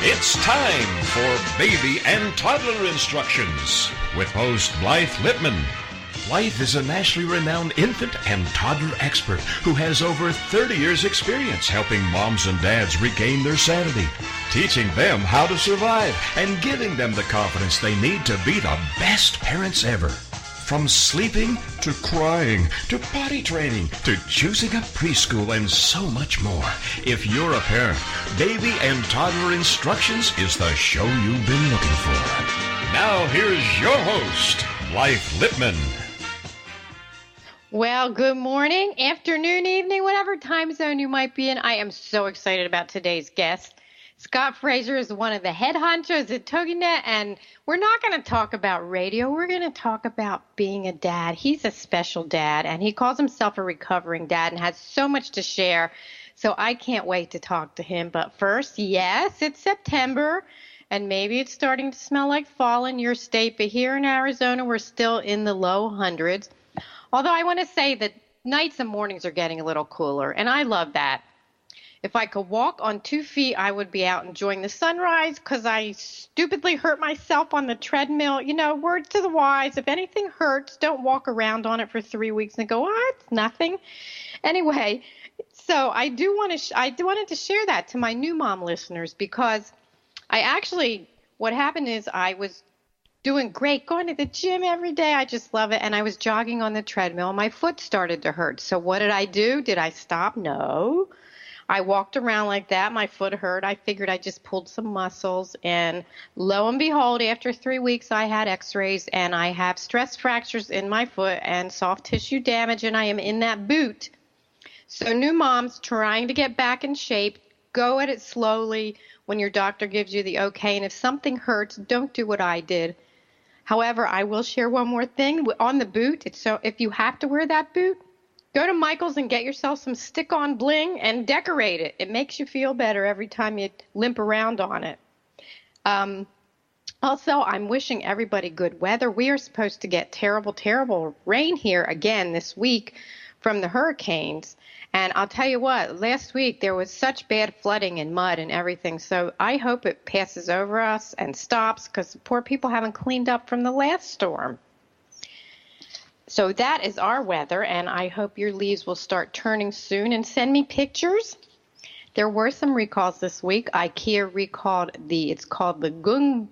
It's time for Baby and Toddler Instructions with host Blythe Lipman. Blythe is a nationally renowned infant and toddler expert who has over 30 years' experience helping moms and dads regain their sanity, teaching them how to survive, and giving them the confidence they need to be the best parents ever. From sleeping to crying to potty training to choosing a preschool and so much more. If you're a parent, Baby and Toddler Instructions is the show you've been looking for. Now here's your host, Blythe Lipman. Well, good morning, afternoon, evening, whatever time zone you might be in. I am so excited about today's guest. Scott Frazier is one of the head honchos at TogiNet, and we're not going to talk about radio. We're going to talk about being a dad. He's a special dad, and he calls himself a recovering dad and has so much to share. So I can't wait to talk to him. But first, yes, it's September, and maybe it's starting to smell like fall in your state, but here in Arizona, we're still in the low hundreds. Although I want to say that nights and mornings are getting a little cooler, and I love that. If I could walk on 2 feet, I would be out enjoying the sunrise because I stupidly hurt myself on the treadmill. You know, word to the wise, if anything hurts, don't walk around on it for 3 weeks and go, oh, it's nothing. Anyway, so I wanted to share that to my new mom listeners because what happened is I was doing great, going to the gym every day. I just love it. And I was jogging on the treadmill. My foot started to hurt. So what did I do? Did I stop? No. I walked around like that. My foot hurt. I figured I just pulled some muscles. And lo and behold, after 3 weeks, I had x-rays and I have stress fractures in my foot and soft tissue damage. And I am in that boot. So new moms trying to get back in shape, go at it slowly when your doctor gives you the okay. And if something hurts, don't do what I did. However, I will share one more thing on the boot. So if you have to wear that boot, go to Michael's and get yourself some stick-on bling and decorate it. It makes you feel better every time you limp around on it. Also, I'm wishing everybody good weather. We are supposed to get terrible, terrible rain here again this week from the hurricanes. And I'll tell you what, last week there was such bad flooding and mud and everything. So I hope it passes over us and stops because poor people haven't cleaned up from the last storm. So that is our weather, and I hope your leaves will start turning soon. And send me pictures. There were some recalls this week. IKEA recalled it's called the Gung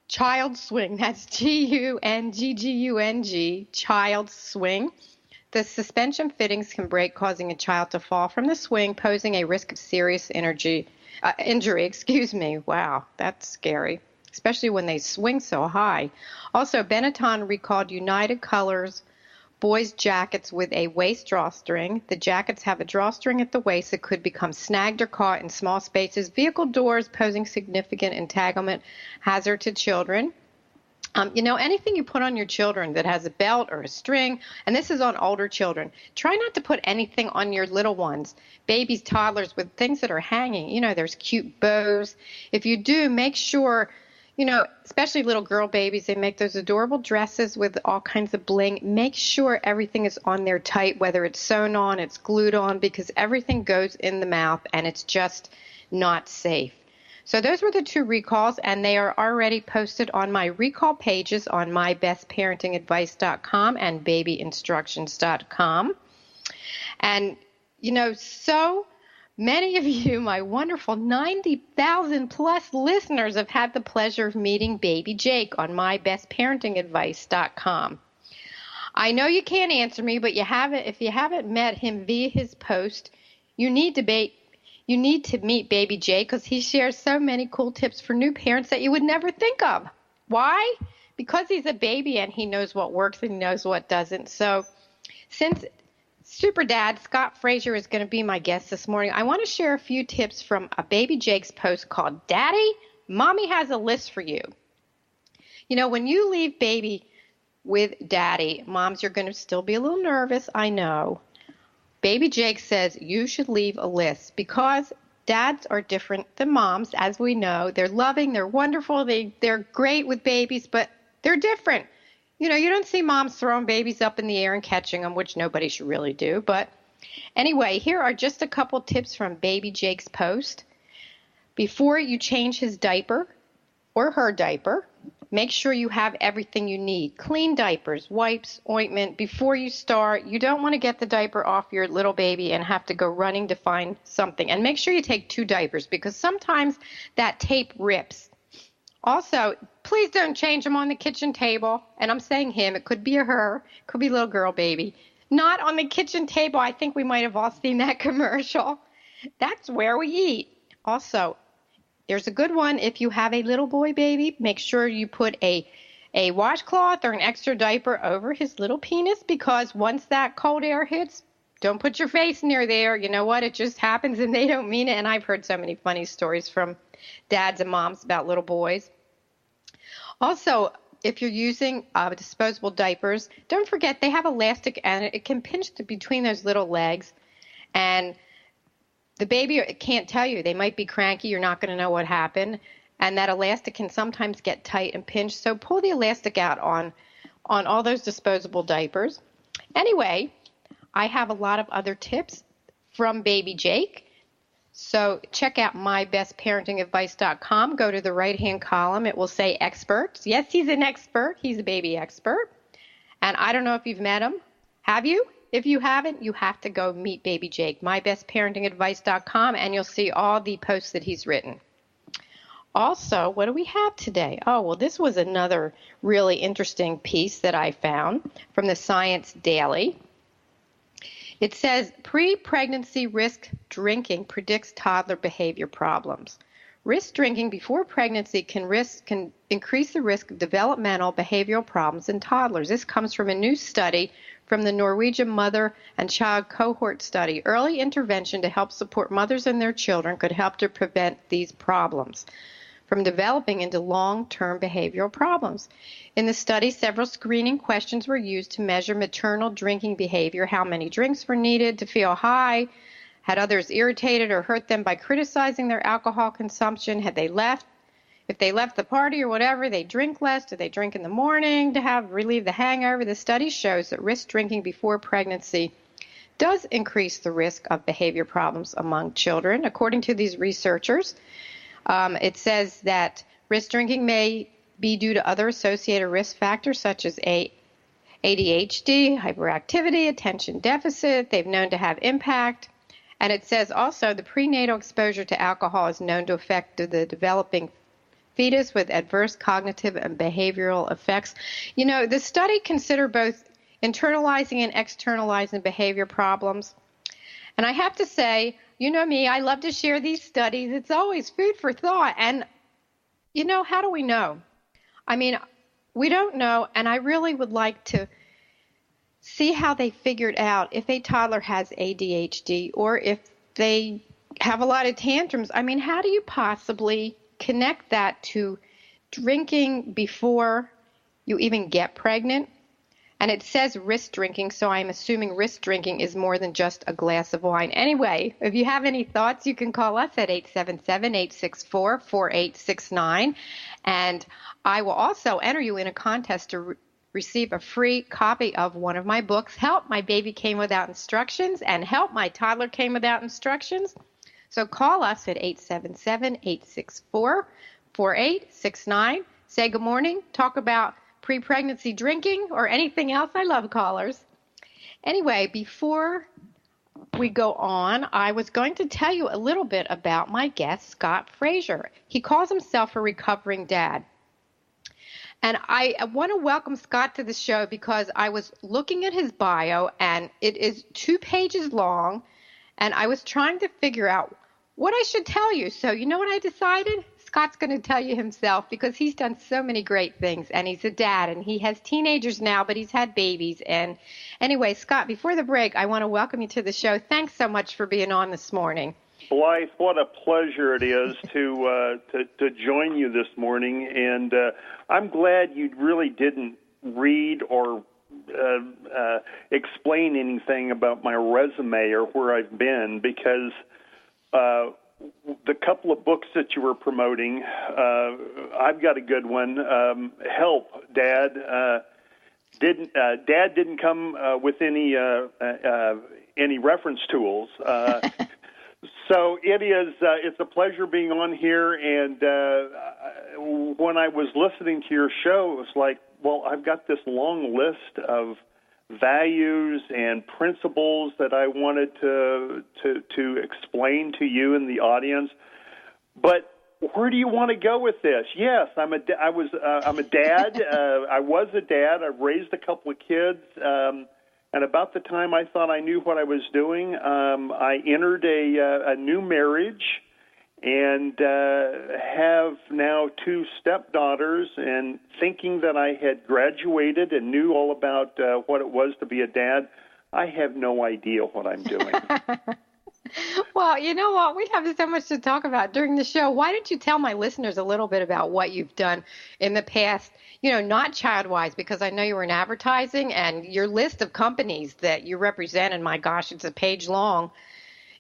Child Swing. That's Gunggung, Child Swing. The suspension fittings can break, causing a child to fall from the swing, posing a risk of serious injury. Wow, that's scary, especially when they swing so high. Also, Benetton recalled United Colors boys' jackets with a waist drawstring. The jackets have a drawstring at the waist that could become snagged or caught in small spaces. Vehicle doors posing significant entanglement hazard to children. Anything you put on your children that has a belt or a string, and this is on older children, try not to put anything on your little ones, babies, toddlers, with things that are hanging. There's cute bows. If you do, make sure, especially little girl babies, they make those adorable dresses with all kinds of bling. Make sure everything is on there tight, whether it's sewn on, it's glued on, because everything goes in the mouth, and it's just not safe. So those were the 2 recalls, and they are already posted on my recall pages on mybestparentingadvice.com and babyinstructions.com. And, so many of you, my wonderful 90,000 plus listeners, have had the pleasure of meeting baby Jake on mybestparentingadvice.com. I know you can't answer me, but if you haven't met him via his post, you need to meet baby Jay because he shares so many cool tips for new parents that you would never think of. Why? Because he's a baby and he knows what works and he knows what doesn't. So since Super Dad Scott Frazier is going to be my guest this morning, I want to share a few tips from a baby Jake's post called Daddy, Mommy Has a List for You. When you leave baby with daddy, moms, you're going to still be a little nervous, I know. Baby Jake says you should leave a list because dads are different than moms, as we know. They're loving, they're wonderful, they're great with babies, but they're different. You don't see moms throwing babies up in the air and catching them, which nobody should really do. But anyway, here are just a couple tips from Baby Jake's post. Before you change his diaper or her diaper, make sure you have everything you need. Clean diapers, wipes, ointment. Before you start, you don't want to get the diaper off your little baby and have to go running to find something. And make sure you take 2 diapers because sometimes that tape rips. Also, please don't change him on the kitchen table. And I'm saying him. It could be a her. It could be a little girl baby. Not on the kitchen table. I think we might have all seen that commercial. That's where we eat. Also, there's a good one. If you have a little boy baby, make sure you put a washcloth or an extra diaper over his little penis because once that cold air hits, don't put your face near there. You know what? It just happens and they don't mean it. And I've heard so many funny stories from dads and moms about little boys. Also, if you're using disposable diapers, don't forget they have elastic and it can pinch between those little legs. And the baby can't tell you. They might be cranky. You're not going to know what happened. And that elastic can sometimes get tight and pinch. So pull the elastic out on all those disposable diapers. Anyway, I have a lot of other tips from baby Jake. So check out mybestparentingadvice.com. Go to the right-hand column. It will say experts. Yes, he's an expert. He's a baby expert. And I don't know if you've met him. Have you? If you haven't, you have to go meet baby Jake, mybestparentingadvice.com, and you'll see all the posts that he's written. Also, what do we have today? Oh, well, this was another really interesting piece that I found from the Science Daily. It says, pre-pregnancy risk drinking predicts toddler behavior problems. Risk drinking before pregnancy can increase the risk of developmental behavioral problems in toddlers. This comes from a new study from the Norwegian Mother and Child Cohort Study. Early intervention to help support mothers and their children could help to prevent these problems from developing into long-term behavioral problems. In the study, several screening questions were used to measure maternal drinking behavior, how many drinks were needed to feel high, had others irritated or hurt them by criticizing their alcohol consumption, if they left the party or whatever, they drink less, do they drink in the morning to relieve the hangover. The study shows that risk drinking before pregnancy does increase the risk of behavior problems among children. According to these researchers, it says that risk drinking may be due to other associated risk factors such as ADHD, hyperactivity, attention deficit. They've known to have impact. And it says also the prenatal exposure to alcohol is known to affect the developing fetus with adverse cognitive and behavioral effects. You know, the study considered both internalizing and externalizing behavior problems. And I have to say, you know me, I love to share these studies. It's always food for thought. And, you know, how do we know? I mean, we don't know, and I really would like to see how they figured out if a toddler has ADHD or if they have a lot of tantrums. I mean, how do you possibly connect that to drinking before you even get pregnant? And it says risk drinking, so I'm assuming risk drinking is more than just a glass of wine. Anyway, if you have any thoughts, you can call us at 877-864-4869. And I will also enter you in a contest to receive a free copy of one of my books, Help My Baby Came Without Instructions and Help My Toddler Came Without Instructions. So call us at 877-864-4869. Say good morning, talk about pre-pregnancy drinking or anything else. I love callers. Anyway, before we go on, I was going to tell you a little bit about my guest, Scott Frazier. He calls himself a recovering dad. And I want to welcome Scott to the show because I was looking at his bio, and it is 2 pages long, and I was trying to figure out what I should tell you. So you know what I decided? Scott's going to tell you himself because he's done so many great things, and he's a dad, and he has teenagers now, but he's had babies. And anyway, Scott, before the break, I want to welcome you to the show. Thanks so much for being on this morning. Blythe, what a pleasure it is to join you this morning, and I'm glad you really didn't read or explain anything about my resume or where I've been, because the couple of books that you were promoting, I've got a good one. Help, Dad. Dad didn't come with any reference tools. So it is. It's a pleasure being on here. And when I was listening to your show, it was like, well, I've got this long list of values and principles that I wanted to explain to you and the audience. But where do you want to go with this? Yes, I'm a dad. I was a dad. I raised a couple of kids. And about the time I thought I knew what I was doing, I entered a new marriage and have now 2 stepdaughters. And thinking that I had graduated and knew all about what it was to be a dad, I have no idea what I'm doing. Well, you know what? We have so much to talk about during the show. Why don't you tell my listeners a little bit about what you've done in the past, not child-wise, because I know you were in advertising, and your list of companies that you represent, and my gosh, it's a page long.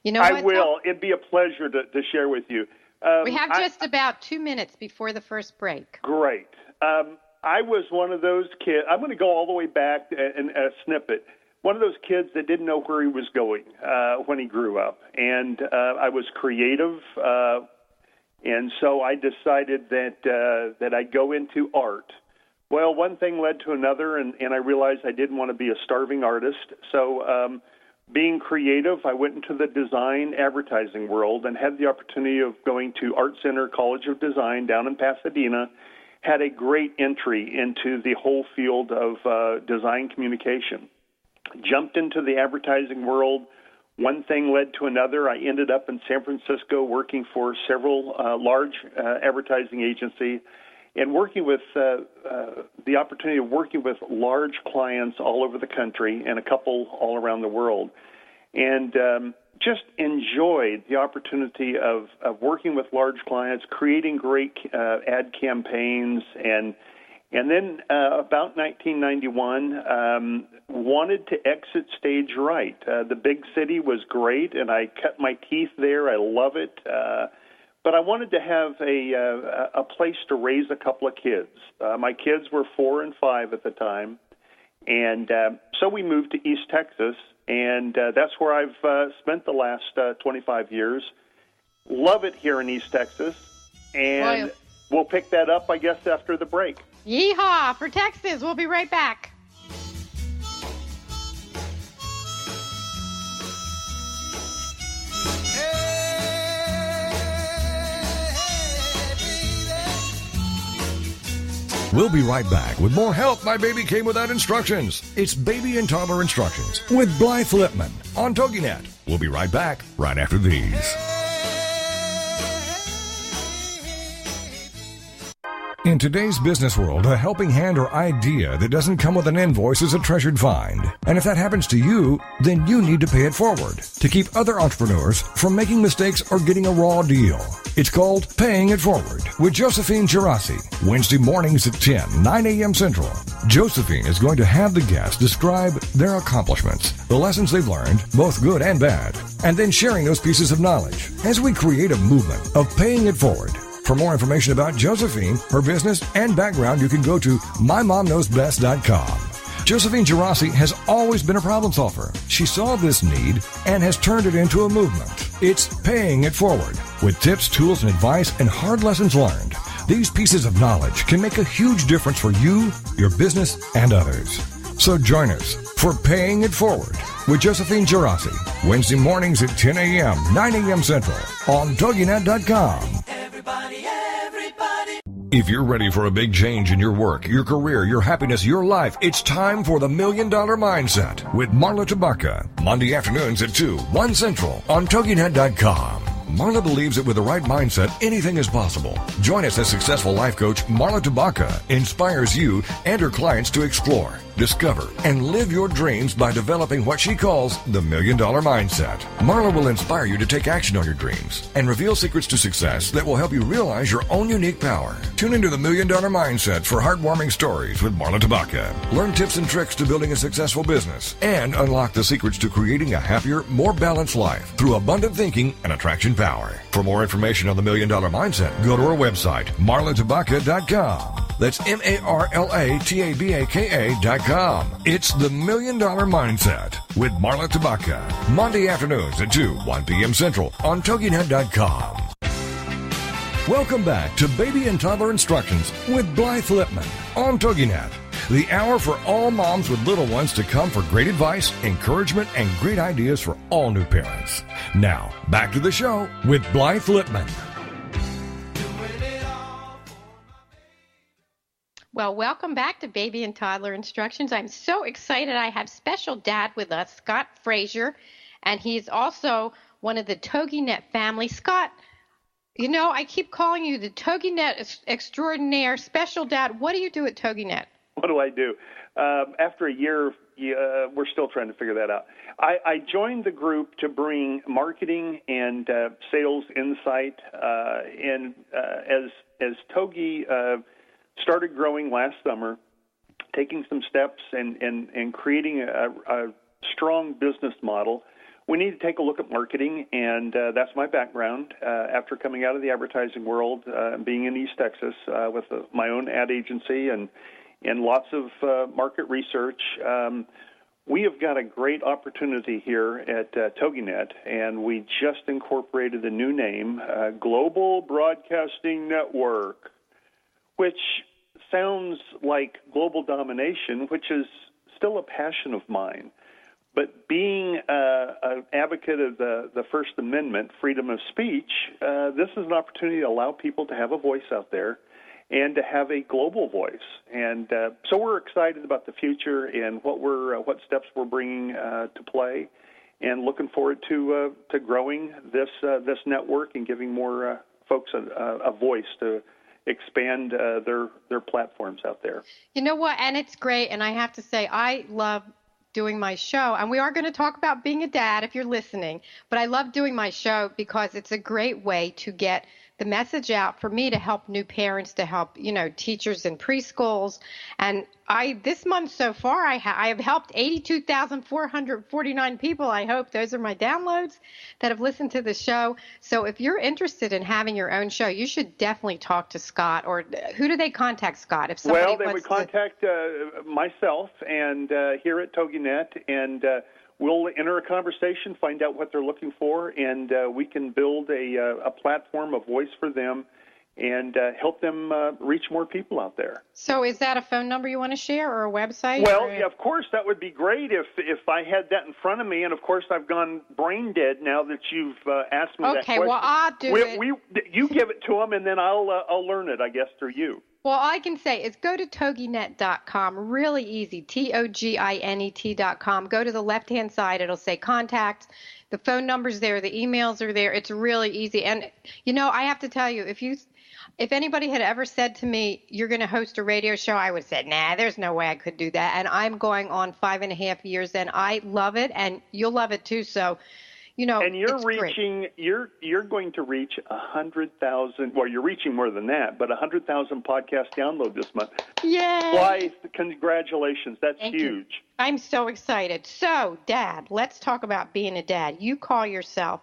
I will. It'd be a pleasure to share with you. We have just about 2 minutes before the first break. Great. I was one of those kids. I'm going to go all the way back and a snippet. One of those kids that didn't know where he was going when he grew up. And I was creative, and so I decided that I'd go into art. Well, one thing led to another, and I realized I didn't want to be a starving artist. So being creative, I went into the design advertising world and had the opportunity of going to Art Center College of Design down in Pasadena, had a great entry into the whole field of design communication. Jumped into the advertising world. One thing led to another. I ended up in San Francisco working for several large advertising agencies and working with the opportunity of working with large clients all over the country and a couple all around the world. And just enjoyed the opportunity of working with large clients, creating great ad campaigns, and then about 1991, wanted to exit stage right. The big city was great, and I cut my teeth there. I love it. But I wanted to have a place to raise a couple of kids. My kids were 4 and 5 at the time, and so we moved to East Texas, and that's where I've spent the last 25 years. Love it here in East Texas, and we'll pick that up, I guess, after the break. Yeehaw for Texas. We'll be right back. We'll be right back with more Help My Baby Came Without Instructions. It's Baby and Toddler Instructions with Blythe Lipman on TogiNet. We'll be right back right after these. In today's business world, a helping hand or idea that doesn't come with an invoice is a treasured find. And if that happens to you, then you need to pay it forward to keep other entrepreneurs from making mistakes or getting a raw deal. It's called Paying It Forward with Josephine Girassi, Wednesday mornings at 10, 9 a.m. Central. Josephine is going to have the guests describe their accomplishments, the lessons they've learned, both good and bad, and then sharing those pieces of knowledge as we create a movement of paying it forward. For more information about Josephine, her business, and background, you can go to mymomknowsbest.com. Josephine Girassi has always been a problem solver. She saw this need and has turned it into a movement. It's Paying It Forward with tips, tools, and advice and hard lessons learned. These pieces of knowledge can make a huge difference for you, your business, and others. So join us for Paying It Forward with Josephine Girassi, Wednesday mornings at 10 a.m., 9 a.m. Central on TogiNet.com. If you're ready for a big change in your work, your career, your happiness, your life, it's time for the $1 Million Mindset with Marla Tabaka. Monday afternoons at 2, 1 Central on TogiNet.com. Marla believes that with the right mindset, anything is possible. Join us as successful life coach Marla Tabaka inspires you and her clients to explore, discover, and live your dreams by developing what she calls the $1 Million Mindset. Marla will inspire you to take action on your dreams and reveal secrets to success that will help you realize your own unique power. Tune into the $1 Million Mindset for heartwarming stories with Marla Tabaka. Learn tips and tricks to building a successful business and unlock the secrets to creating a happier, more balanced life through abundant thinking and attraction power. For more information on the $1 Million Mindset, go to our website, marlatabaka.com. That's MARLATABAKA.com. It's the $1 Million Mindset with Marla Tabaka. Monday afternoons at 1 p.m. Central on TogiNet.com. Welcome back to Baby and Toddler Instructions with Blythe Lipman on TogiNet. The hour for all moms with little ones to come for great advice, encouragement, and great ideas for all new parents. Now, back to the show with Blythe Lipman. Well, welcome back to Baby and Toddler Instructions. I'm so excited. I have special dad with us, Scott Frazier, and he's also one of the TogiNet family. Scott, you know, I keep calling you the TogiNet extraordinaire special dad. What do you do at TogiNet? What do I do? After a year, we're still trying to figure that out. I joined the group to bring marketing and sales insight. As Togi started growing last summer, taking some steps and creating a strong business model, we need to take a look at marketing, and that's my background. After coming out of the advertising world, being in East Texas with my own ad agency and lots of market research, we have got a great opportunity here at TogiNet, and we just incorporated a new name, Global Broadcasting Network, which sounds like global domination, which is still a passion of mine. But being an advocate of the First Amendment, freedom of speech, this is an opportunity to allow people to have a voice out there and to have a global voice. And so we're excited about the future and what steps we're bringing to play, and looking forward to growing this network and giving more folks a voice to expand their platforms out there. You know what? And it's great. And I have to say, I love doing my show. And we are going to talk about being a dad if you're listening. But I love doing my show because it's a great way to get the message out for me to help new parents, to help, teachers in preschools. And this month so far, I have helped 82,449 people. I hope those are my downloads that have listened to the show. So if you're interested in having your own show, you should definitely talk to Scott. Or who do they contact, Scott? If somebody they would contact myself and here at TogiNet, and we'll enter a conversation, find out what they're looking for, and we can build a platform, a voice for them, and help them reach more people out there. So is that a phone number you want to share, or a website? Well, yeah, of course, that would be great if I had that in front of me, and of course I've gone brain dead now that you've asked me that question. Okay, well, I'll do it. You give it to them, and then I'll learn it, I guess, through you. Well, all I can say is go to TogiNet.com, really easy, TogiNet.com. Go to the left-hand side. It'll say contact. The phone number's there. The emails are there. It's really easy. And, I have to tell you, if anybody had ever said to me, you're going to host a radio show, I would have said, nah, there's no way I could do that. And I'm going on 5.5 years, and I love it, and you'll love it too. So, and you're reaching, you're going to reach 100,000. Well, you're reaching more than that, but 100,000 podcast download this month. Yay! Blythe, congratulations. That's Thank huge. You. I'm so excited. So, Dad, let's talk about being a dad. You call yourself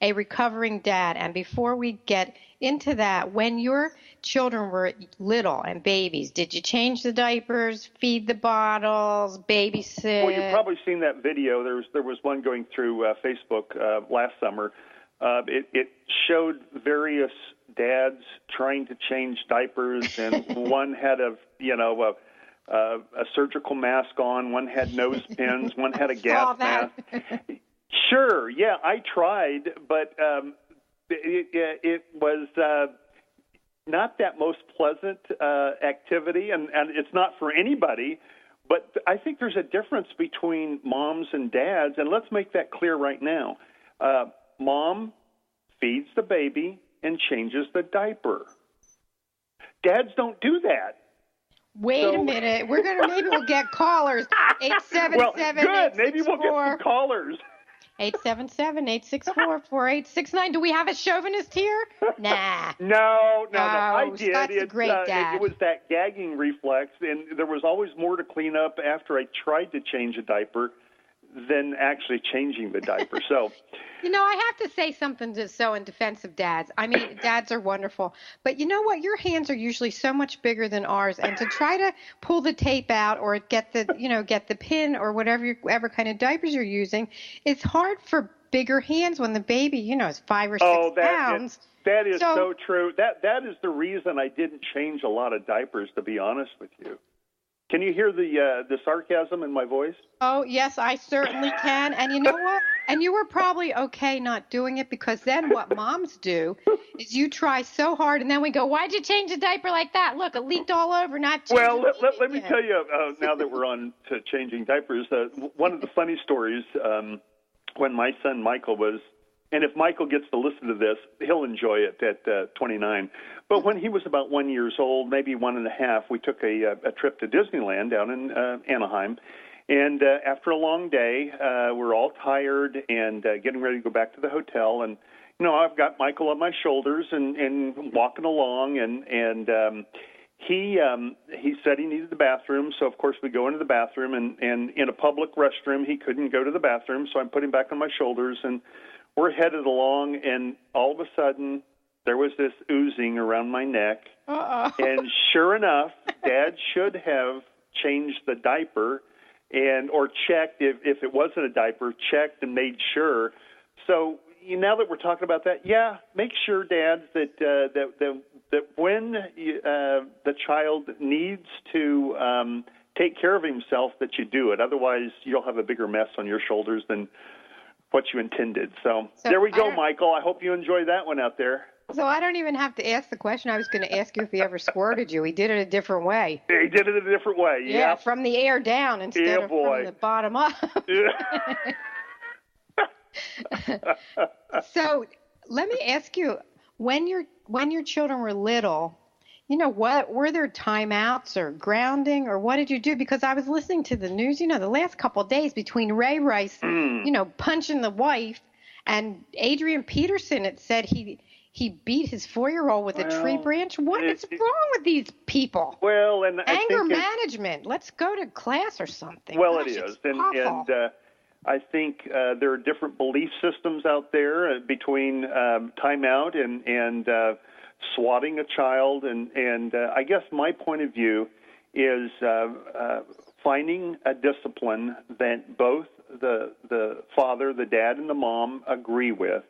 a recovering dad, and before we get into that, when your children were little and babies, did you change the diapers, feed the bottles, babysit? Well, you've probably seen that video. There was one going through Facebook last summer. It showed various dads trying to change diapers, and one had a surgical mask on, one had nose pins, one had a gas mask. Sure, yeah, I tried, but it was not that most pleasant activity, and it's not for anybody. But I think there's a difference between moms and dads, and let's make that clear right now. Mom feeds the baby and changes the diaper. Dads don't do that. Wait a minute. Maybe we'll get callers. 877. Well, good. Maybe we'll get some callers. 877-864-4869. Do we have a chauvinist here? Nah. No. I did. Scott's a great dad. It was that gagging reflex, and there was always more to clean up after I tried to change a diaper than actually changing the diaper. So, I have to say something so in defense of dads. I mean, dads are wonderful, but you know what? Your hands are usually so much bigger than ours, and to try to pull the tape out or get the pin or whatever kind of diapers you're using, it's hard for bigger hands when the baby, is 5 or 6 pounds. That is so true. That is the reason I didn't change a lot of diapers, to be honest with you. Can you hear the sarcasm in my voice? Oh, yes, I certainly can. And you know what? And you were probably okay not doing it, because then what moms do is you try so hard, and then we go, why'd you change the diaper like that? Look, it leaked all over. Well, let me tell you, now that we're on to changing diapers, one of the funny stories, when my son Michael was, and if Michael gets to listen to this, he'll enjoy it at 29. But when he was about 1 year old, maybe 1.5, we took a trip to Disneyland down in Anaheim. And after a long day, we're all tired and getting ready to go back to the hotel. And, I've got Michael on my shoulders and walking along. And he said he needed the bathroom. So, of course, we go into the bathroom. And in a public restroom, he couldn't go to the bathroom. So I'm putting him back on my shoulders. And we're headed along. And all of a sudden, there was this oozing around my neck. Uh-oh. And sure enough, Dad should have changed the diaper or checked if it wasn't a diaper, checked and made sure. So now that we're talking about that, make sure, Dad, that when the child needs to take care of himself, that you do it. Otherwise, you'll have a bigger mess on your shoulders than what you intended. So there we go, Michael. I hope you enjoy that one out there. So I don't even have to ask the question. I was going to ask you if he ever squirted you. He did it a different way. He did it a different way, yeah. From the air down instead of from the bottom up. So let me ask you, when your children were little, what were there timeouts or grounding, or what did you do? Because I was listening to the news, the last couple of days between Ray Rice, punching the wife, and Adrian Peterson, it said he beat his 4-year-old with a tree branch. What is wrong with these people? Well, and anger management. Let's go to class or something. Well, it is, and I think there are different belief systems out there between timeout and swatting a child, and I guess my point of view is finding a discipline that both the father, the dad, and the mom agree with,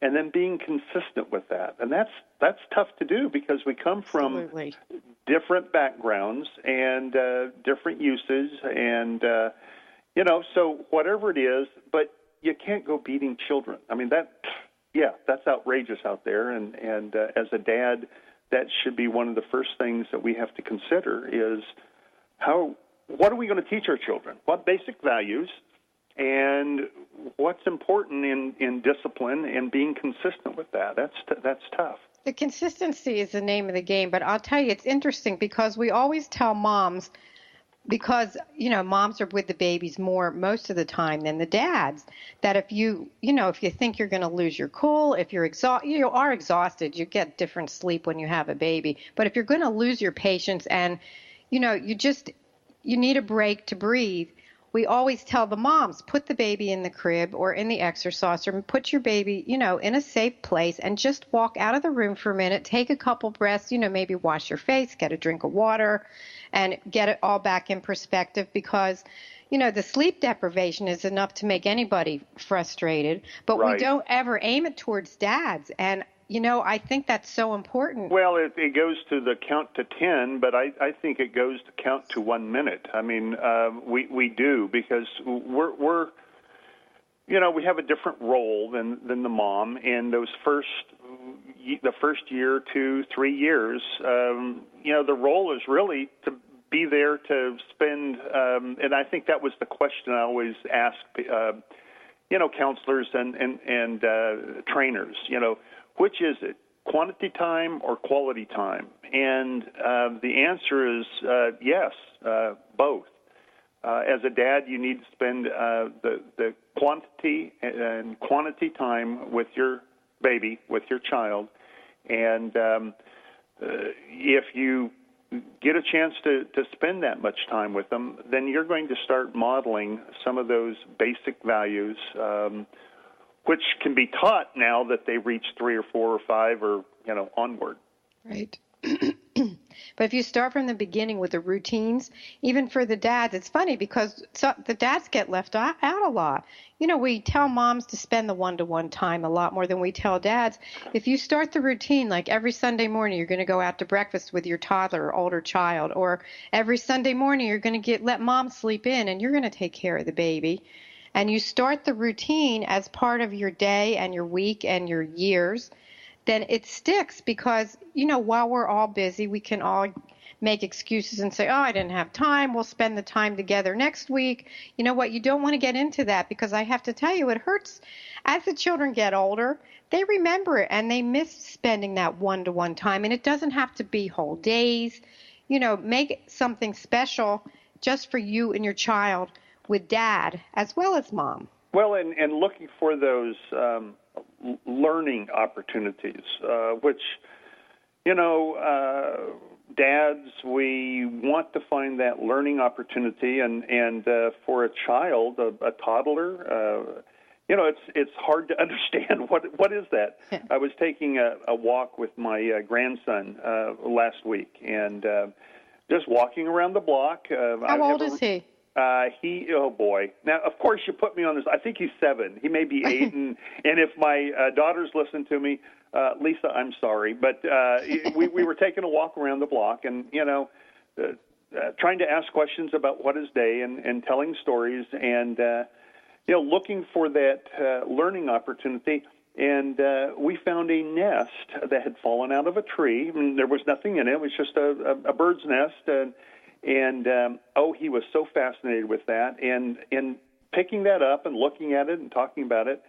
and then being consistent with that. And that's tough to do, because we come from different backgrounds and different uses, and so whatever it is, but you can't go beating children. I mean, that's outrageous out there, and as a dad, that should be one of the first things that we have to consider is what are we going to teach our children? What basic values and what's important in discipline and being consistent with that. That's tough. The consistency is the name of the game, but I'll tell you, it's interesting because we always tell moms, because moms are with the babies more most of the time than the dads, that if you think you're going to lose your cool, if you are exhausted, you get different sleep when you have a baby. But if you're going to lose your patience and you need a break to breathe, we always tell the moms, put the baby in the crib or in the exercise room, put your baby, in a safe place, and just walk out of the room for a minute, take a couple breaths, maybe wash your face, get a drink of water, and get it all back in perspective, because, the sleep deprivation is enough to make anybody frustrated, but we don't ever aim it towards dads. And I think that's so important. Well, it goes to the count to 10, but I think it goes to count to 1 minute. I mean, we do, because we're we have a different role than the mom, and the first year, 2, 3 years, the role is really to be there to spend, and I think that was the question I always ask, counselors and trainers, which is it, quantity time or quality time? And the answer is yes, both. As a dad, you need to spend the quantity and quantity time with your baby, with your child. And if you get a chance to spend that much time with them, then you're going to start modeling some of those basic values, which can be taught now that they reach 3 or 4 or 5 or, onward. Right. But if you start from the beginning with the routines, even for the dads, it's funny because the dads get left out a lot. We tell moms to spend the one-to-one time a lot more than we tell dads. If you start the routine, like every Sunday morning you're going to go out to breakfast with your toddler or older child, or every Sunday morning you're going to let mom sleep in and you're going to take care of the baby, and you start the routine as part of your day and your week and your years, then it sticks because, while we're all busy, we can all make excuses and say, I didn't have time. We'll spend the time together next week. You know what? You don't want to get into that because I have to tell you, it hurts. As the children get older, they remember it and they miss spending that one-to-one time. And it doesn't have to be whole days. Make something special just for you and your child with dad as well as mom. Well, and looking for those learning opportunities, which, dads, we want to find that learning opportunity, and for a child, a toddler, it's hard to understand what is that. I was taking a walk with my grandson last week, and just walking around the block. How old is he? Oh boy. Now, of course, you put me on this. I think he's 7. He may be 8, and if my daughters listen to me, Lisa, I'm sorry, but we were taking a walk around the block, and trying to ask questions about what is day, and telling stories, and looking for that learning opportunity. And we found a nest that had fallen out of a tree. And there was nothing in it. It was just a bird's nest, and he was so fascinated with that. And picking that up and looking at it and talking about it,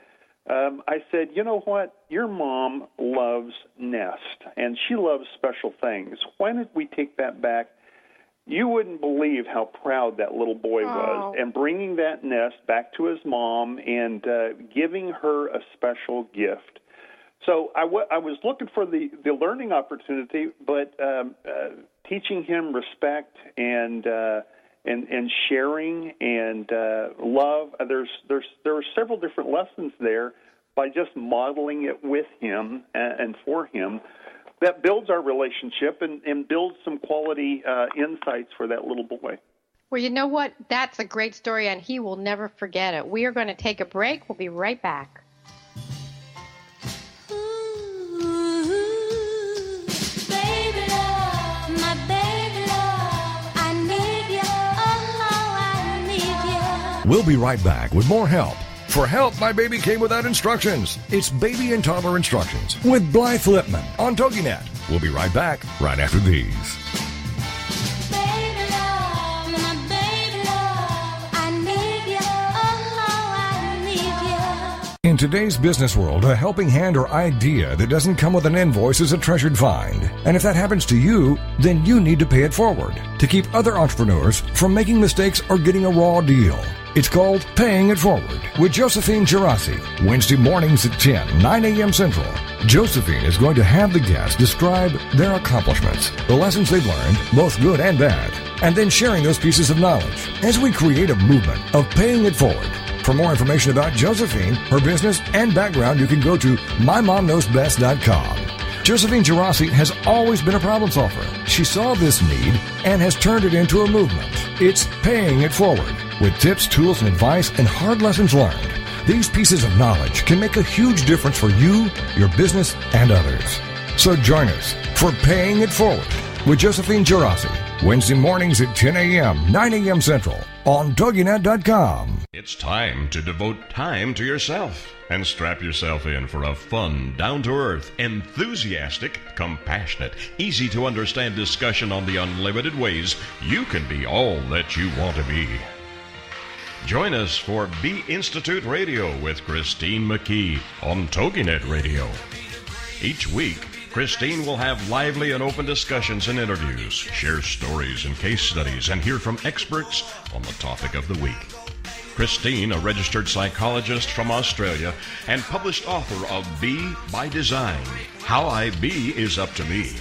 I said, you know what? Your mom loves nest, and she loves special things. Why don't we take that back? You wouldn't believe how proud that little boy was, and bringing that nest back to his mom and giving her a special gift. So I was looking for the learning opportunity, but teaching him respect and sharing and love. There are several different lessons there by just modeling it with him and for him that builds our relationship and builds some quality insights for that little boy. Well, you know what? That's a great story, and he will never forget it. We are going to take a break. We'll be right back. We'll be right back with more help. For help, my baby came without instructions. It's Baby and Toddler Instructions with Blythe Lipman on TogiNet. We'll be right back right after these. Baby love, my baby love, I need you, I need you. In today's business world, a helping hand or idea that doesn't come with an invoice is a treasured find. And if that happens to you, then you need to pay it forward to keep other entrepreneurs from making mistakes or getting a raw deal. It's called Paying It Forward with Josephine Girassi, Wednesday mornings at 10, 9 a.m. Central. Josephine is going to have the guests describe their accomplishments, the lessons they've learned, both good and bad, and then sharing those pieces of knowledge as we create a movement of paying it forward. For more information about Josephine, her business, and background, you can go to mymomknowsbest.com. Josephine Girassi has always been a problem solver. She saw this need and has turned it into a movement. It's Paying It Forward. With tips, tools, and advice, and hard lessons learned, these pieces of knowledge can make a huge difference for you, your business, and others. So join us for Paying It Forward with Josephine Girassi, Wednesday mornings at 10 a.m., 9 a.m. Central on TogiNet.com. It's time to devote time to yourself and strap yourself in for a fun, down-to-earth, enthusiastic, compassionate, easy-to-understand discussion on the unlimited ways you can be all that you want to be. Join us for B Institute Radio with Christine McKee on TogiNet Radio. Each week, Christine will have lively and open discussions and interviews, share stories and case studies, and hear from experts on the topic of the week. Christine, a registered psychologist from Australia and published author of Be by Design, How I Be Is Up to Me,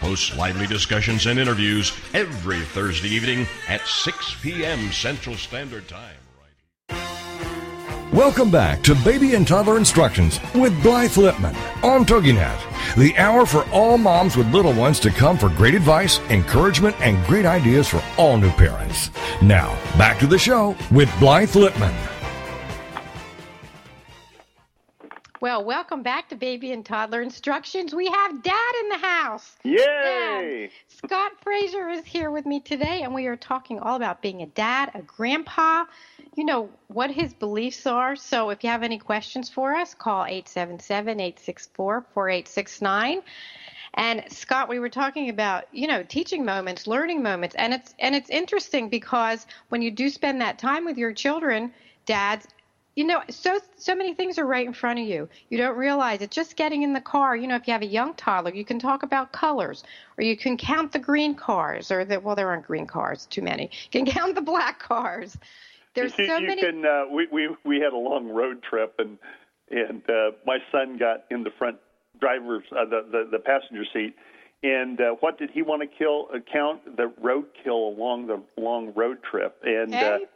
hosts lively discussions and interviews every Thursday evening at 6 p.m. Central Standard Time. Welcome back to Baby and Toddler Instructions with Blythe Lipman on TogiNet, the hour for all moms with little ones to come for great advice, encouragement, and great ideas for all new parents. Now, back to the show with Blythe Lipman. Well, welcome back to Baby and Toddler Instructions. We have Dad in the house. Yay! Dad. Scott Frazier is here with me today, and we are talking all about being a dad, a grandpa, you know, what his beliefs are. So if you have any questions for us, call 877-864-4869. And Scott, we were talking about, you know, teaching moments, learning moments, and it's interesting because when you do spend that time with your children, dads, you know, so many things are right in front of you. You don't realize it. Just getting in the car, you know, if you have a young toddler, you can talk about colors, or you can count the green cars, or well, there aren't green cars, too many. You can count the black cars. There's so many. We had a long road trip, and my son got in the front driver's the passenger seat, and what did he want to count? The roadkill along the long road trip, and. Hey.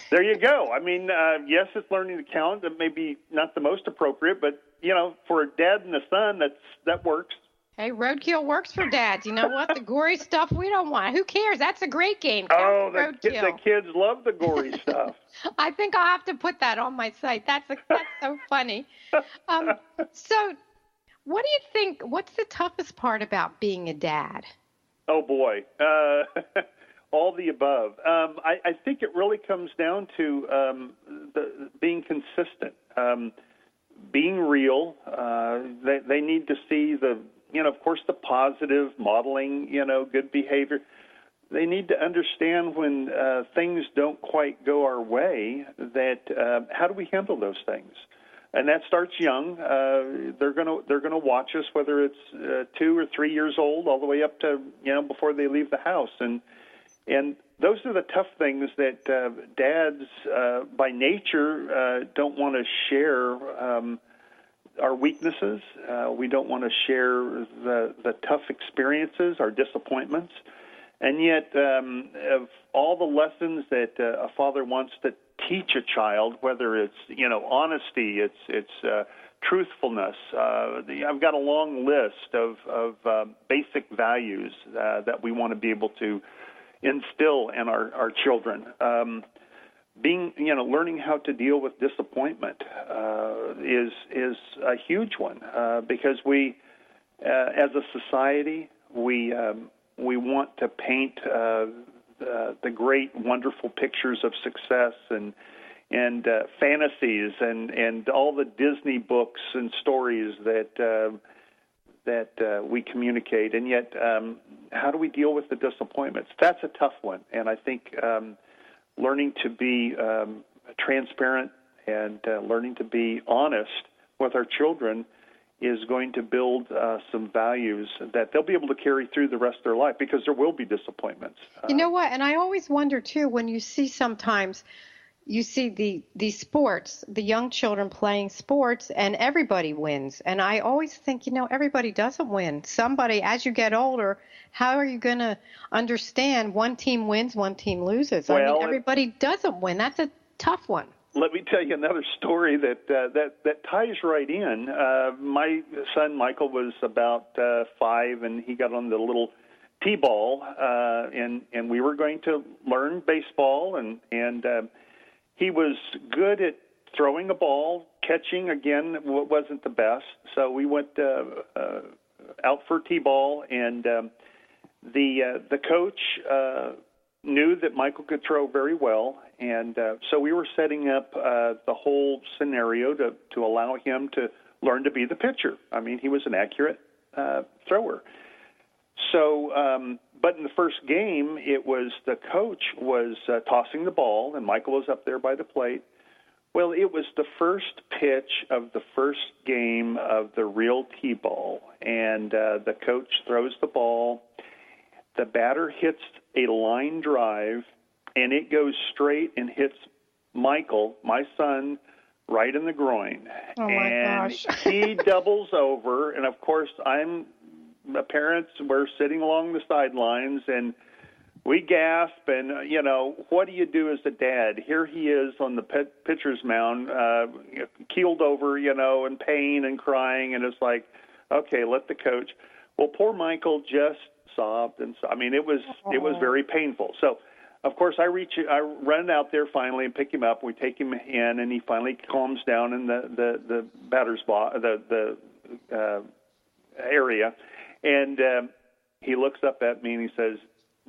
There you go. I mean, yes, it's learning to count. That may be not the most appropriate, but, you know, for a dad and a son, that works. Hey, roadkill works for dads. You know what? The gory stuff we don't want. Who cares? That's a great game. Oh, the kids love the gory stuff. I think I'll have to put that on my site. That's so funny. So what do you think? What's the toughest part about being a dad? Oh, boy. All the above. I think it really comes down to being consistent, being real. They need to see of course, the positive modeling, good behavior. They need to understand when things don't quite go our way, that how do we handle those things? And that starts young. They're gonna watch us, whether it's 2 or 3 years old, all the way up to before they leave the house. And those are the tough things that dads, by nature, don't want to share our weaknesses. We don't want to share the tough experiences, our disappointments. And yet, of all the lessons that a father wants to teach a child, whether it's honesty, it's truthfulness. I've got a long list of basic values that we want to be able to instill in our children. Learning how to deal with disappointment is a huge one because we, as a society, we want to paint the great, wonderful pictures of success and fantasies and all the Disney books and stories that we communicate, and yet how do we deal with the disappointments? That's a tough one, and I think learning to be transparent and learning to be honest with our children is going to build some values that they'll be able to carry through the rest of their life, because there will be disappointments. You know what? And I always wonder, too, when you see sometimes you see the sports, the young children playing sports, and everybody wins. And I always think, everybody doesn't win. Somebody, as you get older, how are you going to understand one team wins, one team loses? Well, everybody doesn't win. That's a tough one. Let me tell you another story that ties right in. My son Michael was about 5, and he got on the little T-ball, and we were going to learn baseball, and he was good at throwing a ball. Catching, again, wasn't the best. So we went out for T-ball, and the coach knew that Michael could throw very well, and so we were setting up the whole scenario to allow him to learn to be the pitcher. I mean, he was an accurate thrower. So, but in the first game, it was the coach was tossing the ball, and Michael was up there by the plate. Well, it was the first pitch of the first game of the real T-ball, and the coach throws the ball. The batter hits a line drive, and it goes straight and hits Michael, my son, right in the groin. Oh, my gosh. He doubles over, and, of course, I'm parents were sitting along the sidelines, and we gasp, and, what do you do as a dad? Here he is on the pitcher's mound, keeled over, in pain and crying, and it's like, okay, let the coach. Well, poor Michael just sobbed, and it was very painful. So, of course, I run out there finally and pick him up. We take him in, and he finally calms down in the batter's box, the area, and he looks up at me and he says,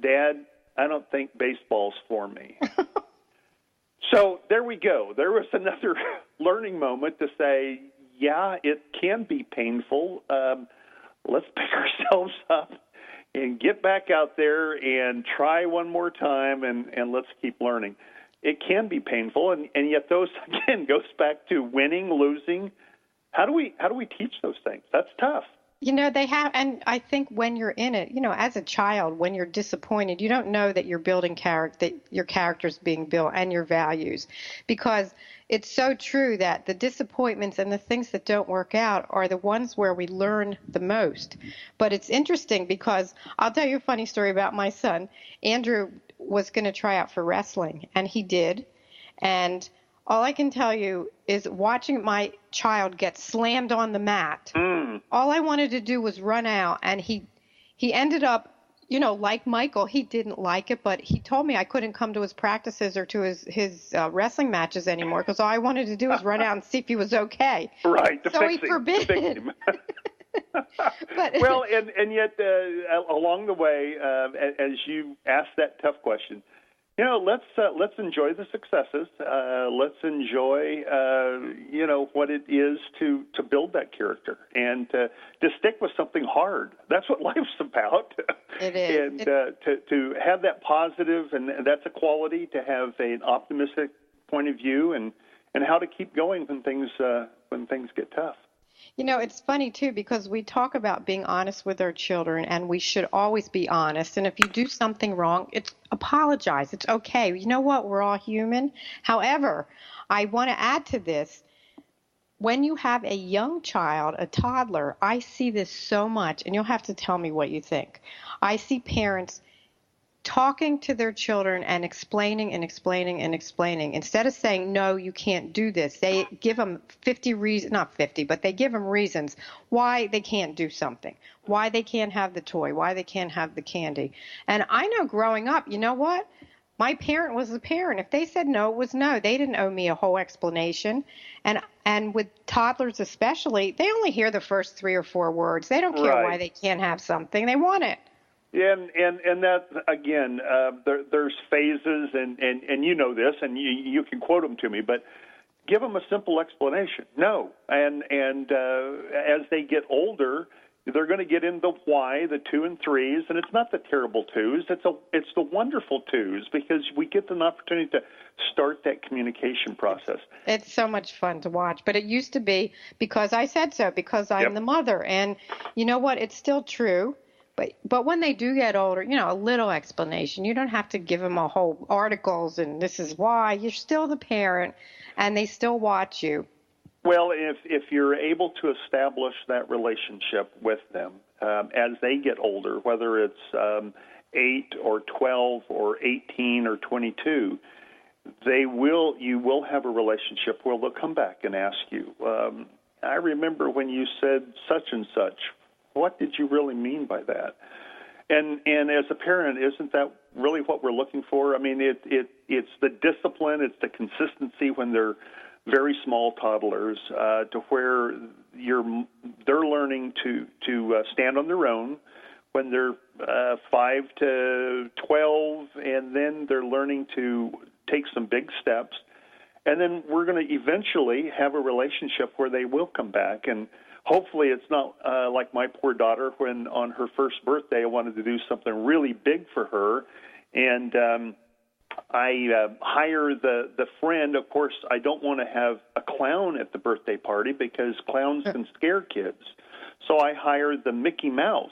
"Dad, I don't think baseball's for me." So there we go. There was another learning moment to say, yeah, it can be painful. Let's pick ourselves up and get back out there and try one more time, and let's keep learning. It can be painful, and yet those, again, goes back to winning, losing. How do we teach those things? That's tough. They have, and I think when you're in it, as a child, when you're disappointed, you don't know that you're building character, that your character's being built and your values, because it's so true that the disappointments and the things that don't work out are the ones where we learn the most. But it's interesting because I'll tell you a funny story about my son. Andrew was going to try out for wrestling, and he did, and all I can tell you is watching my child get slammed on the mat. All I wanted to do was run out, and he ended up, like Michael, he didn't like it, but he told me I couldn't come to his practices or to his wrestling matches anymore because all I wanted to do was run out and see if he was okay. Right. So he forbid it. Well, and yet along the way, as you asked that tough question, let's enjoy the successes. Let's enjoy, what it is to build that character and to stick with something hard. That's what life's about. It is. And to have that positive, and that's a quality, to have an optimistic point of view, and how to keep going when things get tough. It's funny, too, because we talk about being honest with our children, and we should always be honest. And if you do something wrong, apologize. It's okay. You know what? We're all human. However, I want to add to this. When you have a young child, a toddler, I see this so much, and you'll have to tell me what you think. I see parents talking to their children and explaining instead of saying, no, you can't do this. They give them 50 reasons, not 50, but they give them reasons why they can't do something, why they can't have the toy, why they can't have the candy. And I know growing up, you know what? My parent was the parent. If they said no, it was no. They didn't owe me a whole explanation. And with toddlers especially, they only hear the first 3 or 4 words. They don't care why they can't have something. They want it. Yeah, and that, again, there's phases, and you know this, and you can quote them to me, but give them a simple explanation. No, and as they get older, they're going to get into why, the 2 and 3s, and it's not the terrible 2s, it's the wonderful 2s, because we get an opportunity to start that communication process. It's so much fun to watch, but it used to be because I said so, because I'm the mother, and you know what, it's still true. But when they do get older, a little explanation. You don't have to give them a whole articles and this is why. You're still the parent, and they still watch you. Well, if you're able to establish that relationship with them as they get older, whether it's 8 or 12 or 18 or 22, you will have a relationship where they'll come back and ask you, I remember when you said such and such. What did you really mean by that? And as a parent, isn't that really what we're looking for? I mean, it's the discipline, it's the consistency when they're very small toddlers, to where they're learning to stand on their own when they're 5 to 12, and then they're learning to take some big steps, and then we're going to eventually have a relationship where they will come back. And hopefully it's not like my poor daughter when on her first birthday I wanted to do something really big for her, and I hire the friend. Of course, I don't want to have a clown at the birthday party because clowns can scare kids. So I hired the Mickey Mouse.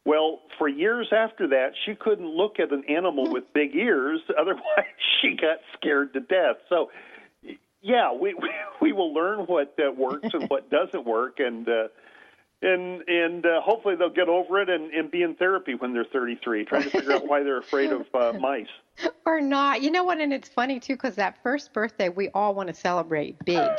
Well, for years after that, she couldn't look at an animal with big ears. Otherwise, she got scared to death. So yeah, we will learn what works and what doesn't work, and And hopefully they'll get over it and be in therapy when they're 33, trying to figure out why they're afraid of mice. Or not. You know what? And it's funny, too, because that first birthday, we all want to celebrate big,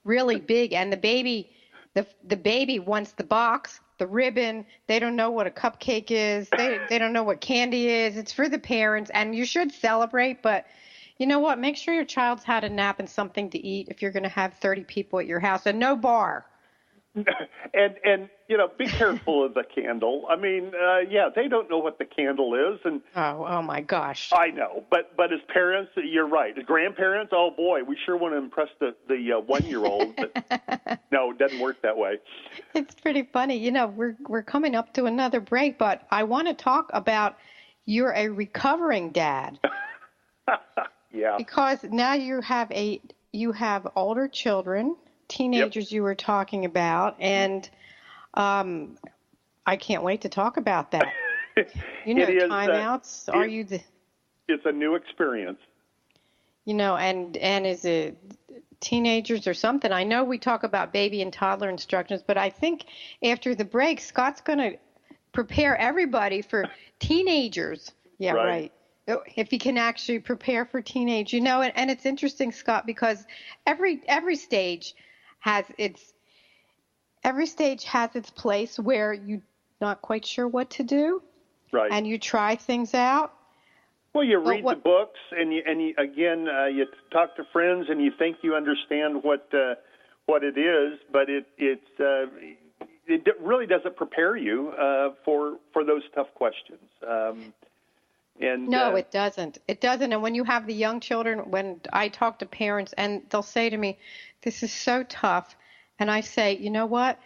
really big. And the baby wants the box, the ribbon. They don't know what a cupcake is. They don't know what candy is. It's for the parents, and you should celebrate. But you know what? Make sure your child's had a nap and something to eat if you're going to have 30 people at your house, and no bar. And be careful of the candle. I mean, they don't know what the candle is, and oh my gosh, I know. But as parents, you're right. As grandparents, oh boy, we sure want to impress the 1-year-old. But no, it doesn't work that way. It's pretty funny. We're coming up to another break, but I want to talk about you're a recovering dad. Yeah. Because now you have older children. Teenagers. Yep. You were talking about, and I can't wait to talk about that. Timeouts. It's a new experience. And is it teenagers or something? I know we talk about baby and toddler instructions, but I think after the break, Scott's going to prepare everybody for teenagers. Yeah, right. If he can actually prepare for teenage, and it's interesting, Scott, because every stage has its place where you're not quite sure what to do, right? And you try things out. Well, you read the books, and you talk to friends, and you think you understand what it is, but it really doesn't prepare you for those tough questions. No, it doesn't. It doesn't. And when you have the young children, when I talk to parents and they'll say to me, this is so tough. And I say, you know what?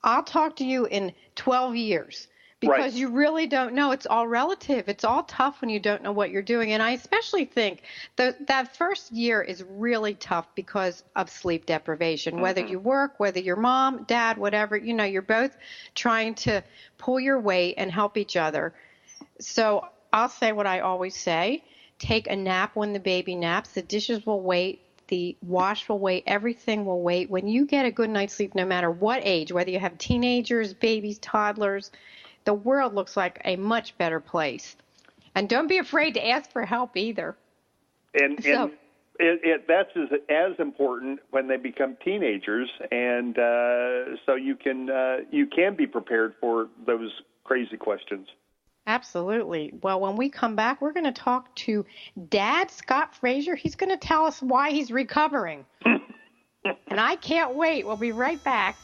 I'll talk to you in 12 years because you really don't know. It's all relative. It's all tough when you don't know what you're doing. And I especially think that first year is really tough because of sleep deprivation, whether you work, whether you're mom, dad, whatever, you're both trying to pull your weight and help each other. So I'll say what I always say. Take a nap when the baby naps. The dishes will wait. The wash will wait. Everything will wait. When you get a good night's sleep, no matter what age, whether you have teenagers, babies, toddlers, the world looks like a much better place. And don't be afraid to ask for help either. And that's as important when they become teenagers. And so you can be prepared for those crazy questions. Absolutely. Well, when we come back, we're going to talk to Dad Scott Frazier. He's going to tell us why he's recovering. And I can't wait. We'll be right back.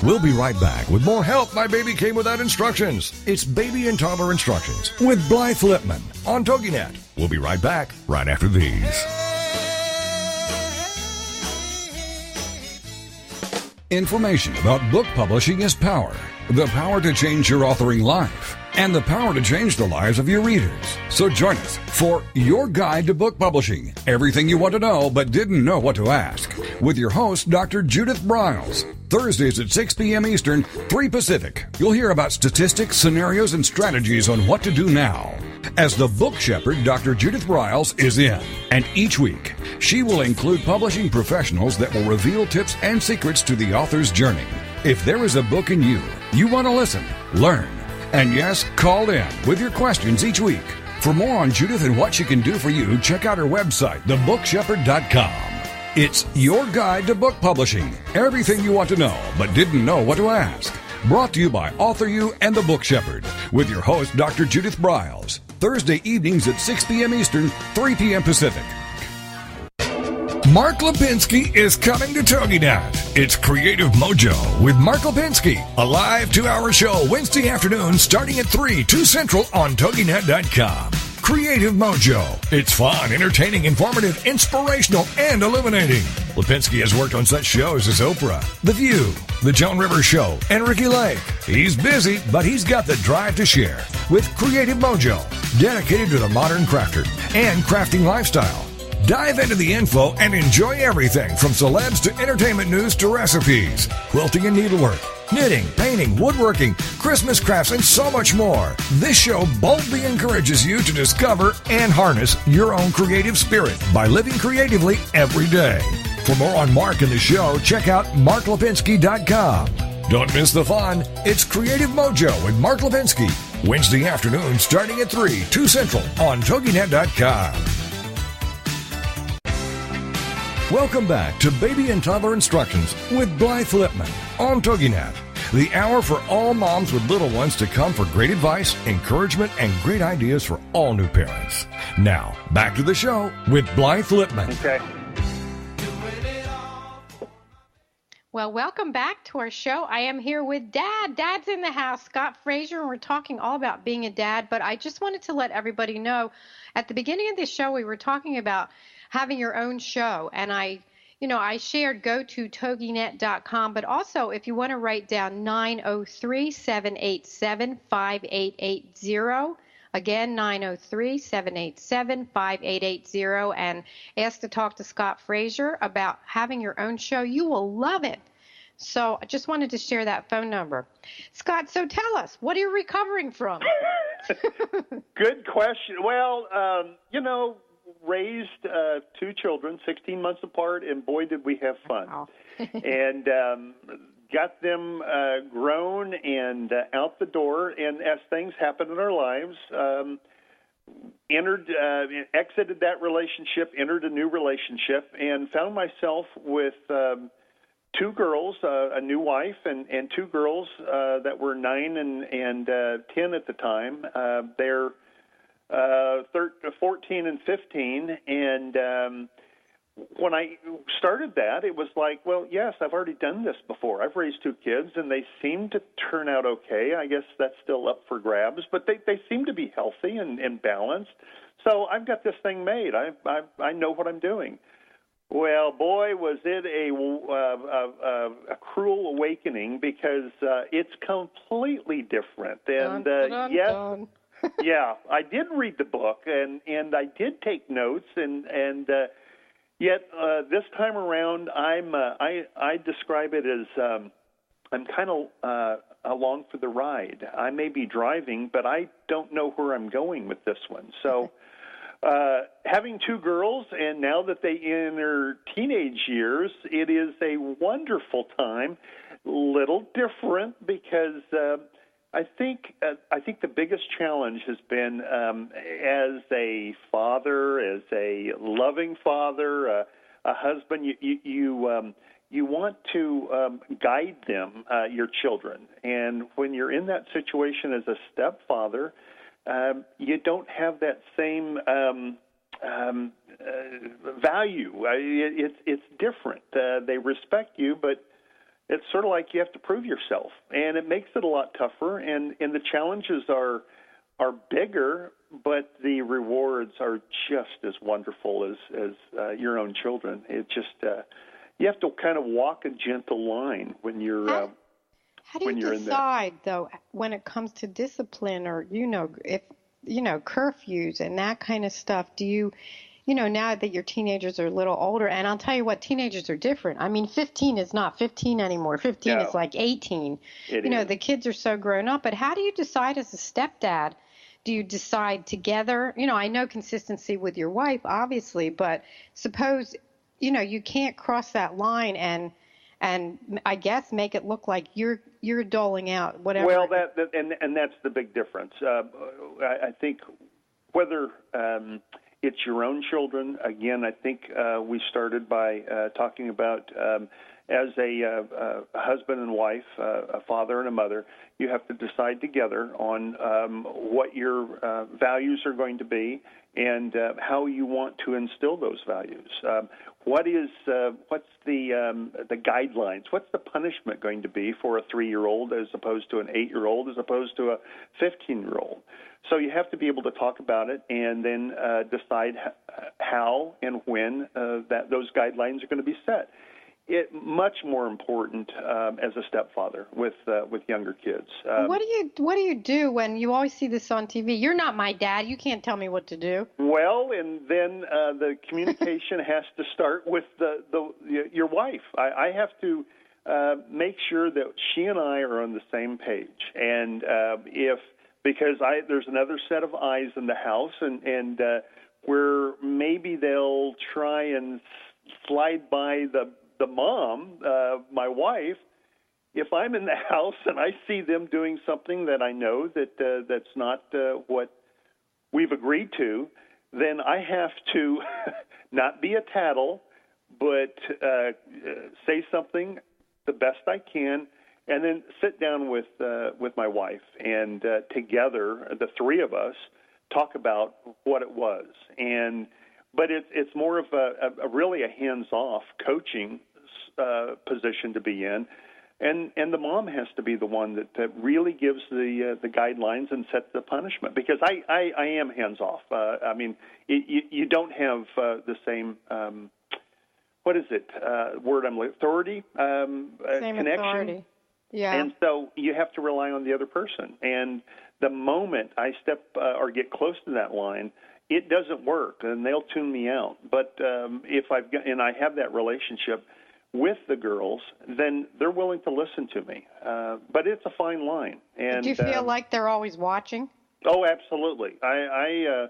We'll be right back with more Help My Baby Came Without Instructions. It's Baby and Toddler Instructions with Blythe Lipman on TogiNet. We'll be right back right after these. Information about book publishing is power. The power to change your authoring life and the power to change the lives of your readers. So join us for Your Guide to Book Publishing. Everything you want to know but didn't know what to ask. With your host, Dr. Judith Briles. Thursdays at 6 p.m. Eastern, 3 Pacific. You'll hear about statistics, scenarios, and strategies on what to do now. As the book shepherd, Dr. Judith Briles is in. And each week, she will include publishing professionals that will reveal tips and secrets to the author's journey. If there is a book in you want to listen, learn, and yes, call in with your questions each week. For more on Judith and what she can do for you, check out her website, thebookshepherd.com. It's Your Guide to Book Publishing. Everything you want to know, but didn't know what to ask. Brought to you by Author You and The Book Shepherd. With your host, Dr. Judith Briles. Thursday evenings at 6 p.m. Eastern, 3 p.m. Pacific. Mark Lipinski is coming to TogiNet. It's Creative Mojo with Mark Lipinski, a live 2-hour show Wednesday afternoon starting at 3, 2 Central on TogiNet.com. Creative Mojo. It's fun, entertaining, informative, inspirational, and illuminating. Lipinski has worked on such shows as Oprah, The View, The Joan Rivers Show, and Ricky Lake. He's busy, but he's got the drive to share with Creative Mojo, dedicated to the modern crafter and crafting lifestyle. Dive into the info and enjoy everything from celebs to entertainment news to recipes, quilting and needlework, knitting, painting, woodworking, Christmas crafts, and so much more. This show boldly encourages you to discover and harness your own creative spirit by living creatively every day. For more on Mark and the show, check out marklipinski.com. Don't miss the fun. It's Creative Mojo with Mark Lipinski. Wednesday afternoon starting at 3, 2 Central on TogiNet.com. Welcome back to Baby and Toddler Instructions with Blythe Lipman on TogiNet. The hour for all moms with little ones to come for great advice, encouragement, and great ideas for all new parents. Now, back to the show with Blythe Lipman. Okay. Well, welcome back to our show. I am here with Dad. Dad's in the house, Scott Frazier, and we're talking all about being a dad. But I just wanted to let everybody know, at the beginning of this show, we were talking about having your own show. And I shared go to toginet.com. But also, if you want to write down 903-787-5880, again, 903-787-5880, and ask to talk to Scott Frazier about having your own show. You will love it. So I just wanted to share that phone number. Scott, so tell us, what are you recovering from? Good question. Well, raised 2 children, 16 months apart, and boy, did we have fun. Wow. And got them grown and out the door. And as things happen in our lives, exited that relationship, entered a new relationship, and found myself with 2 girls, a new wife, and 2 girls that were 9 and 10 at the time. They're 14 and 15, and when I started that, it was like, well, yes, I've already done this before. I've raised 2 kids, and they seem to turn out okay. I guess that's still up for grabs, but they seem to be healthy and balanced. So I've got this thing made. I know what I'm doing. Well, boy, was it a cruel awakening, because it's completely different. And yes. Yeah, I did read the book, and I did take notes, and yet this time around, I describe it as I'm kind of along for the ride. I may be driving, but I don't know where I'm going with this one. So having 2 girls, and now that they enter teenage years, it is a wonderful time. Little different, because I think the biggest challenge has been as a father, as a loving father, a husband. You want to guide them, your children, and when you're in that situation as a stepfather, you don't have that same value. It's different. They respect you, but it's sort of like you have to prove yourself, and it makes it a lot tougher, and the challenges are bigger, but the rewards are just as wonderful as your own children. It just you have to kind of walk a gentle line when you're how do you decide, though, when it comes to discipline, or if curfews and that kind of stuff? Do you now that your teenagers are a little older, and I'll tell you what, teenagers are different. I mean, 15 is not 15 anymore. 15 is like 18. The kids are so grown up. But how do you decide as a stepdad? Do you decide together? I know consistency with your wife, obviously, but suppose, you can't cross that line and I guess make it look like you're doling out whatever. Well, and that's the big difference. I think whether it's your own children. Again, I think we started by talking about as a husband and wife, a father and a mother, you have to decide together on what your values are going to be and how you want to instill those values. What's the guidelines? What's the punishment going to be for a 3-year-old as opposed to an 8-year-old as opposed to a 15-year-old? So you have to be able to talk about it and then decide how and when those guidelines are going to be set. much more important as a stepfather with younger kids. What do you do when you always see this on TV? You're not my dad. You can't tell me what to do. Well, and then the communication has to start with your wife. I have to make sure that she and I are on the same page, and because there's another set of eyes in the house, and where maybe they'll try and slide by the mom, my wife. If I'm in the house and I see them doing something that I know that's not what we've agreed to, then I have to not be a tattle, but say something the best I can, and then sit down with my wife, and together, the three of us, talk about what it was. But it's more of a really a hands-off coaching position to be in, and the mom has to be the one that really gives the guidelines and sets the punishment, because I am hands-off. I mean, you don't have the same what is it word I'm looking, authority, Same connection. authority. Yeah. And so you have to rely on the other person. And the moment I step or get close to that line, it doesn't work, and they'll tune me out. But if I have that relationship with the girls, then they're willing to listen to me. But it's a fine line. And do you feel like they're always watching? Oh, absolutely. I'm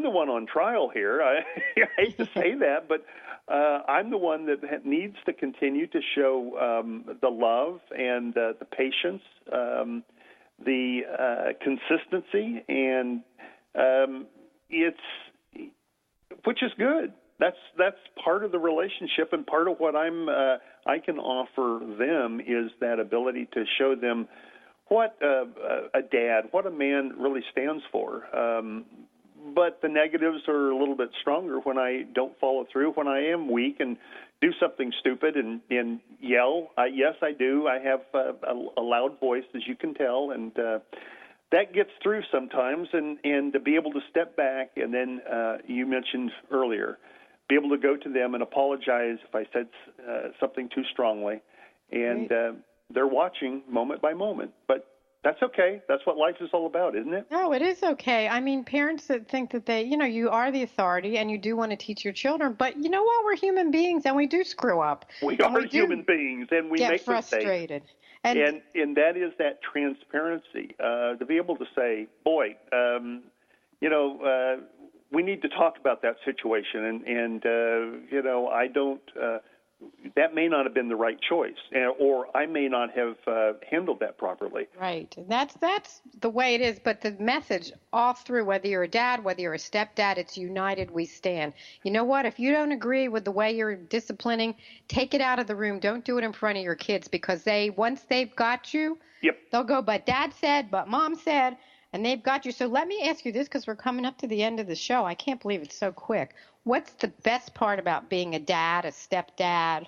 the one on trial here. I hate to say that, but I'm the one that needs to continue to show the love and the patience, the consistency, and which is good. That's part of the relationship, and part of what I can offer them is that ability to show them what a dad, what a man really stands for. But the negatives are a little bit stronger when I don't follow through, when I am weak and do something stupid and yell. Yes, I do. I have a loud voice, as you can tell, and that gets through sometimes. And to be able to step back, and then you mentioned earlier, be able to go to them and apologize if I said something too strongly. And they're watching moment by moment. But that's okay. That's what life is all about, isn't it? No, it is okay. I mean, parents that think that you are the authority and you do want to teach your children, but you know what? We're human beings and we do screw up. We are human beings and we make frustrated. Mistakes. And that is that transparency, to be able to say, boy, we need to talk about that situation, and I don't. That may not have been the right choice, or I may not have handled that properly. Right. That's the way it is. But the message all through, whether you're a dad, whether you're a stepdad, it's united we stand. You know what? If you don't agree with the way you're disciplining, take it out of the room. Don't do it in front of your kids, because once they've got you, they'll go, but dad said, but mom said, and they've got you. So let me ask you this, because we're coming up to the end of the show. I can't believe it's so quick. What's the best part about being a dad, a stepdad,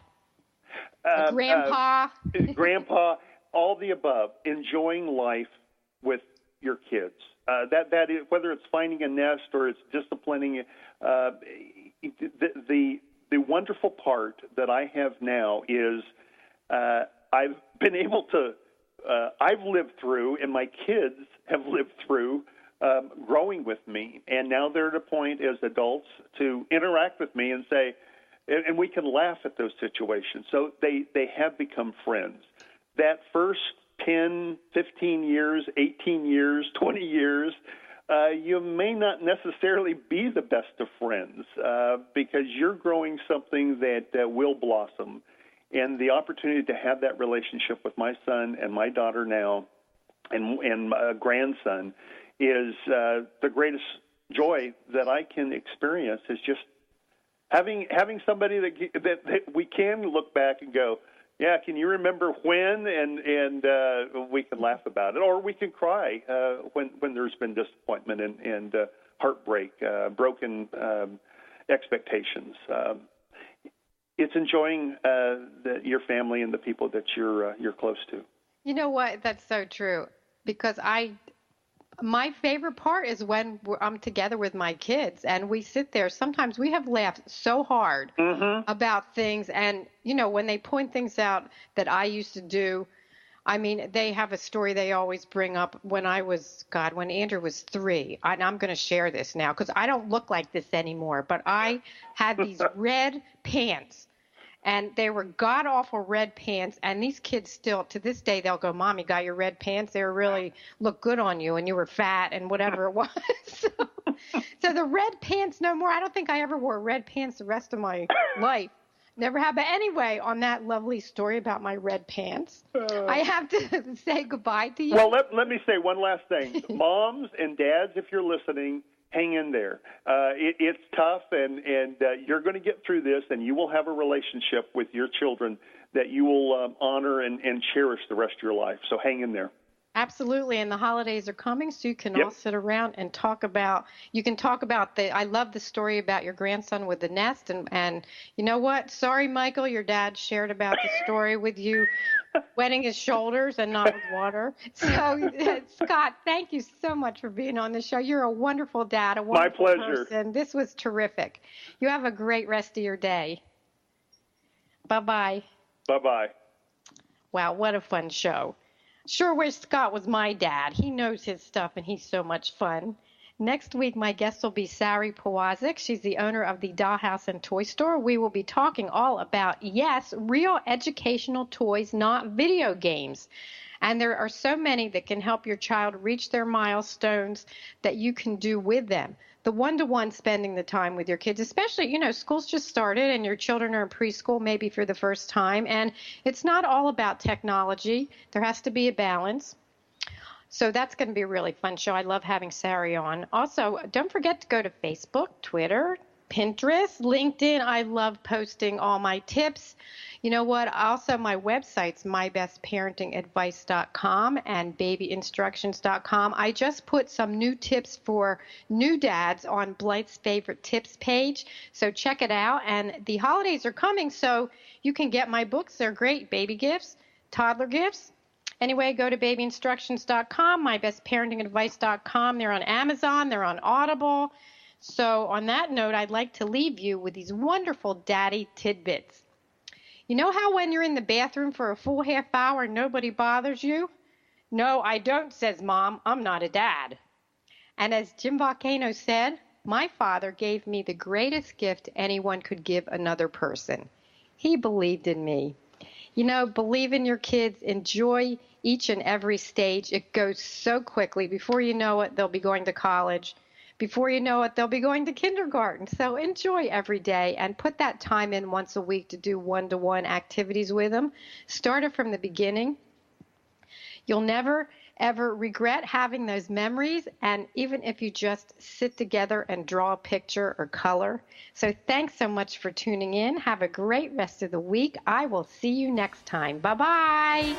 a grandpa? Grandpa, all the above. Enjoying life with your kids. That is, whether it's finding a nest or it's disciplining. The wonderful part that I have now is I've been able to. I've lived through, and my kids have lived through. Growing with me, and now they're at a point as adults to interact with me and say, and we can laugh at those situations. So they have become friends. That first 10, 15 years, 18 years, 20 years, you may not necessarily be the best of friends because you're growing something that will blossom. And the opportunity to have that relationship with my son and my daughter now and my grandson is the greatest joy that I can experience, is just having somebody that we can look back and go, yeah, can you remember when? And we can laugh about it, or we can cry when there's been disappointment and heartbreak, broken expectations. It's enjoying your family and the people that you're close to. You know what? That's so true, because My favorite part is when I'm together with my kids and we sit there. Sometimes we have laughed so hard about things. And, when they point things out that I used to do, I mean, they have a story they always bring up when Andrew was 3. And I'm going to share this now because I don't look like this anymore. But I had these red pants. And they were god-awful red pants, and these kids still, to this day, they'll go, Mom, you got your red pants? They really look good on you, and you were fat and whatever it was. So the red pants no more. I don't think I ever wore red pants the rest of my life. Never have. But anyway, on that lovely story about my red pants, I have to say goodbye to you. Well, let me say one last thing. Moms and dads, if you're listening, hang in there. It's tough, and you're going to get through this, and you will have a relationship with your children that you will honor and cherish the rest of your life. So hang in there. Absolutely, and the holidays are coming, so you can all sit around and talk about. You can talk about I love the story about your grandson with the nest, and you know what? Sorry, Michael, your dad shared about the story with you, wetting his shoulders and not with water. So, Scott, thank you so much for being on the show. You're a wonderful dad, a wonderful My pleasure. person. This was terrific. You have a great rest of your day. Bye-bye. Bye-bye. Wow, what a fun show. Sure wish Scott was my dad. He knows his stuff, and he's so much fun. Next week, my guest will be Sari Pawazik. She's the owner of the Dollhouse and Toy Store. We will be talking all about, yes, real educational toys, not video games. And there are so many that can help your child reach their milestones that you can do with them. The one-to-one spending the time with your kids, especially, school's just started and your children are in preschool maybe for the first time. And it's not all about technology. There has to be a balance. So that's going to be a really fun show. I love having Sari on. Also, don't forget to go to Facebook, Twitter, Pinterest, LinkedIn. I love posting all my tips. You know what? Also, my website's mybestparentingadvice.com and babyinstructions.com. I just put some new tips for new dads on Blythe's favorite tips page. So check it out. And the holidays are coming, so you can get my books. They're great. Baby gifts, toddler gifts. Anyway, go to babyinstructions.com, mybestparentingadvice.com. They're on Amazon. They're on Audible. So on that note, I'd like to leave you with these wonderful daddy tidbits. You know how when you're in the bathroom for a full half hour, nobody bothers you? No, I don't, says Mom. I'm not a dad. And as Jim Volcano said, my father gave me the greatest gift anyone could give another person. He believed in me. Believe in your kids. Enjoy each and every stage. It goes so quickly. Before you know it, they'll be going to college. Before you know it, they'll be going to kindergarten. So enjoy every day and put that time in once a week to do one-to-one activities with them. Start it from the beginning. You'll never, ever regret having those memories, and even if you just sit together and draw a picture or color. So thanks so much for tuning in. Have a great rest of the week. I will see you next time. Bye-bye.